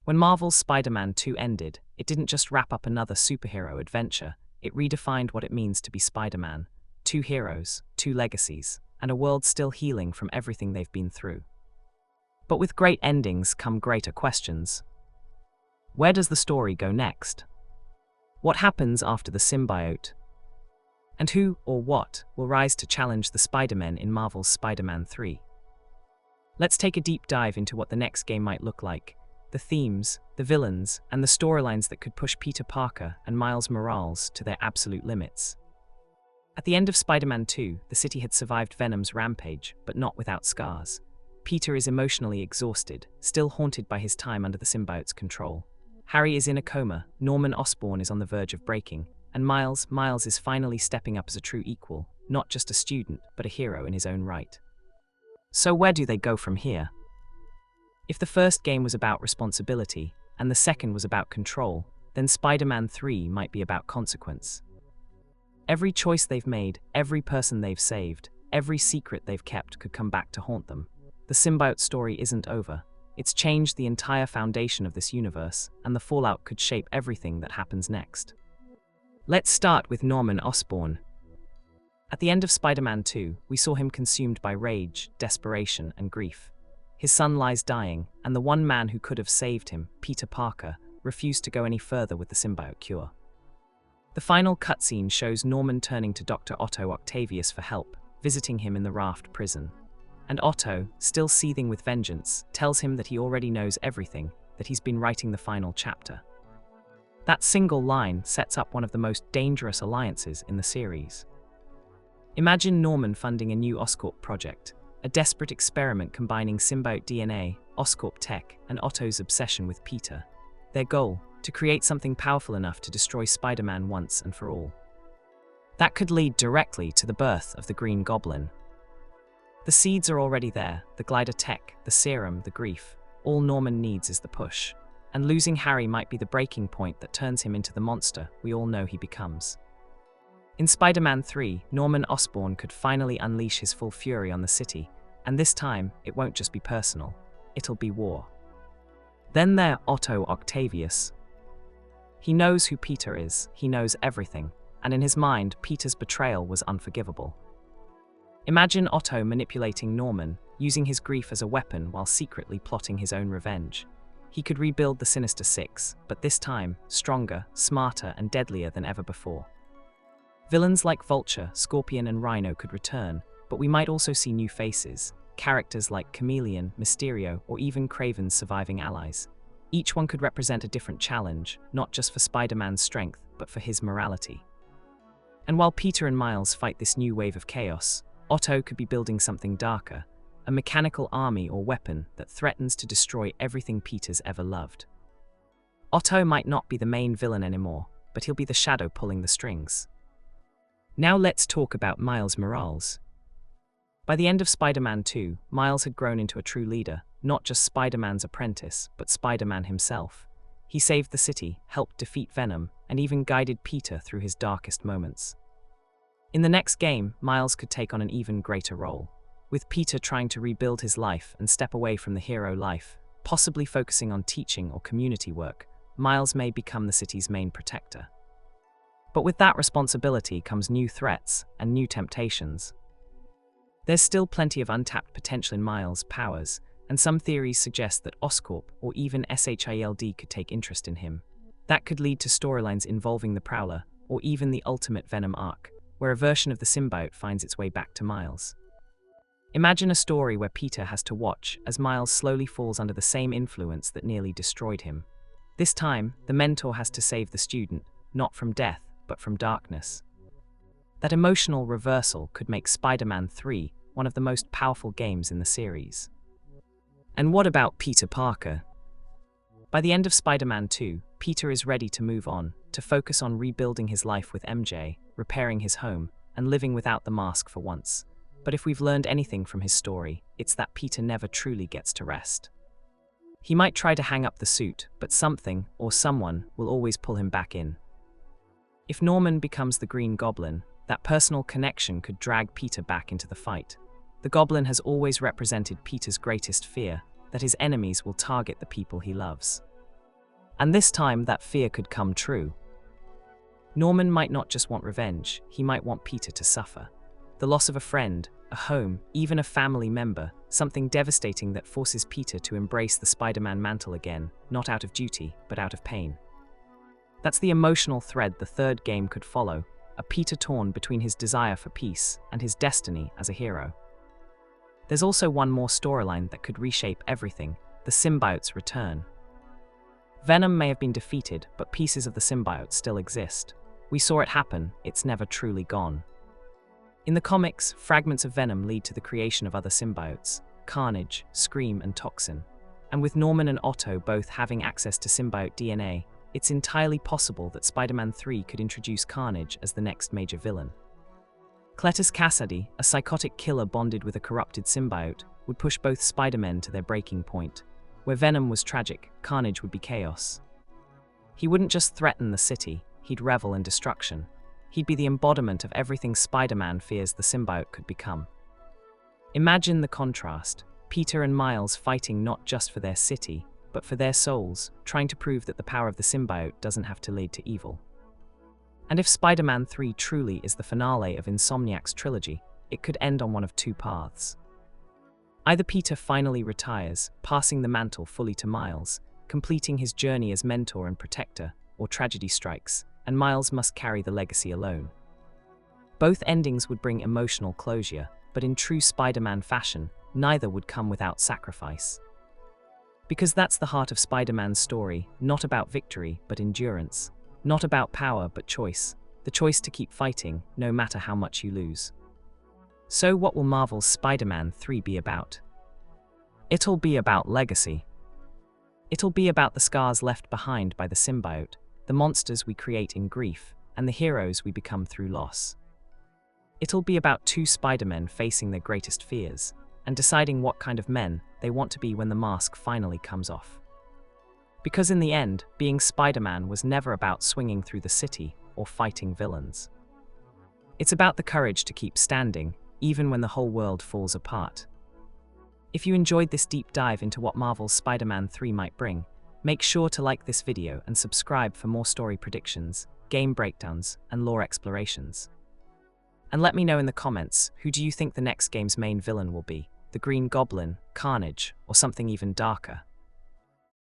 When Marvel's Spider-Man 2 ended, it didn't just wrap up another superhero adventure, it redefined what it means to be Spider-Man. Two heroes, two legacies, and a world still healing from everything they've been through. But with great endings come greater questions. Where does the story go next? What happens after the symbiote? And who, or what, will rise to challenge the Spider-Men in Marvel's Spider-Man 3? Let's take a deep dive into what the next game might look like, the themes, the villains, and the storylines that could push Peter Parker and Miles Morales to their absolute limits. At the end of Spider-Man 2, the city had survived Venom's rampage, but not without scars. Peter is emotionally exhausted, still haunted by his time under the symbiote's control. Harry is in a coma, Norman Osborn is on the verge of breaking, and Miles is finally stepping up as a true equal, not just a student, but a hero in his own right. So where do they go from here? If the first game was about responsibility, and the second was about control, then Spider-Man 3 might be about consequence. Every choice they've made, every person they've saved, every secret they've kept could come back to haunt them. The symbiote story isn't over. It's changed the entire foundation of this universe, and the fallout could shape everything that happens next. Let's start with Norman Osborn. At the end of Spider-Man 2, we saw him consumed by rage, desperation, and grief. His son lies dying, and the one man who could have saved him, Peter Parker, refused to go any further with the symbiote cure. The final cutscene shows Norman turning to Dr. Otto Octavius for help, visiting him in the Raft prison. And Otto, still seething with vengeance, tells him that he already knows everything, that he's been writing the final chapter. That single line sets up one of the most dangerous alliances in the series. Imagine Norman funding a new Oscorp project, a desperate experiment combining symbiote DNA, Oscorp tech, and Otto's obsession with Peter. Their goal, to create something powerful enough to destroy Spider-Man once and for all. That could lead directly to the birth of the Green Goblin. The seeds are already there, the glider tech, the serum, the grief. All Norman needs is the push. And losing Harry might be the breaking point that turns him into the monster we all know he becomes. In Spider-Man 3, Norman Osborn could finally unleash his full fury on the city, and this time, it won't just be personal, it'll be war. Then there's Otto Octavius. He knows who Peter is, he knows everything, and in his mind, Peter's betrayal was unforgivable. Imagine Otto manipulating Norman, using his grief as a weapon while secretly plotting his own revenge. He could rebuild the Sinister Six, but this time, stronger, smarter, and deadlier than ever before. Villains like Vulture, Scorpion, and Rhino could return, but we might also see new faces, characters like Chameleon, Mysterio, or even Kraven's surviving allies. Each one could represent a different challenge, not just for Spider-Man's strength, but for his morality. And while Peter and Miles fight this new wave of chaos, Otto could be building something darker, a mechanical army or weapon that threatens to destroy everything Peter's ever loved. Otto might not be the main villain anymore, but he'll be the shadow pulling the strings. Now let's talk about Miles Morales. By the end of Spider-Man 2, Miles had grown into a true leader, not just Spider-Man's apprentice, but Spider-Man himself. He saved the city, helped defeat Venom, and even guided Peter through his darkest moments. In the next game, Miles could take on an even greater role, with Peter trying to rebuild his life and step away from the hero life, possibly focusing on teaching or community work. Miles may become the city's main protector. But with that responsibility comes new threats and new temptations. There's still plenty of untapped potential in Miles' powers, and some theories suggest that Oscorp or even SHIELD could take interest in him. That could lead to storylines involving the Prowler, or even the Ultimate Venom arc, where a version of the symbiote finds its way back to Miles. Imagine a story where Peter has to watch as Miles slowly falls under the same influence that nearly destroyed him. This time, the mentor has to save the student, not from death, but from darkness. That emotional reversal could make Spider-Man 3 one of the most powerful games in the series. And what about Peter Parker? By the end of Spider-Man 2, Peter is ready to move on, to focus on rebuilding his life with MJ, repairing his home, and living without the mask for once. But if we've learned anything from his story, it's that Peter never truly gets to rest. He might try to hang up the suit, but something, or someone, will always pull him back in. If Norman becomes the Green Goblin, that personal connection could drag Peter back into the fight. The Goblin has always represented Peter's greatest fear, that his enemies will target the people he loves. And this time, that fear could come true. Norman might not just want revenge, he might want Peter to suffer. The loss of a friend, a home, even a family member, something devastating that forces Peter to embrace the Spider-Man mantle again, not out of duty, but out of pain. That's the emotional thread the third game could follow, a Peter torn between his desire for peace and his destiny as a hero. There's also one more storyline that could reshape everything: the symbiote's return. Venom may have been defeated, but pieces of the symbiote still exist. We saw it happen, it's never truly gone. In the comics, fragments of Venom lead to the creation of other symbiotes: Carnage, Scream, and Toxin. And with Norman and Otto both having access to symbiote DNA, it's entirely possible that Spider-Man 3 could introduce Carnage as the next major villain. Cletus Kasady, a psychotic killer bonded with a corrupted symbiote, would push both Spider-Men to their breaking point. Where Venom was tragic, Carnage would be chaos. He wouldn't just threaten the city, he'd revel in destruction. He'd be the embodiment of everything Spider-Man fears the symbiote could become. Imagine the contrast: Peter and Miles fighting not just for their city, but for their souls, trying to prove that the power of the symbiote doesn't have to lead to evil. And if Spider-Man 3 truly is the finale of Insomniac's trilogy, it could end on one of two paths. Either Peter finally retires, passing the mantle fully to Miles, completing his journey as mentor and protector, or tragedy strikes, and Miles must carry the legacy alone. Both endings would bring emotional closure, but in true Spider-Man fashion, neither would come without sacrifice. Because that's the heart of Spider-Man's story, not about victory, but endurance. Not about power, but choice. The choice to keep fighting, no matter how much you lose. So what will Marvel's Spider-Man 3 be about? It'll be about legacy. It'll be about the scars left behind by the symbiote, the monsters we create in grief, and the heroes we become through loss. It'll be about two Spider-Men facing their greatest fears, and deciding what kind of men they want to be when the mask finally comes off. Because in the end, being Spider-Man was never about swinging through the city or fighting villains. It's about the courage to keep standing, even when the whole world falls apart. If you enjoyed this deep dive into what Marvel's Spider-Man 3 might bring, make sure to like this video and subscribe for more story predictions, game breakdowns, and lore explorations. And let me know in the comments, who do you think the next game's main villain will be? The Green Goblin, Carnage, or something even darker?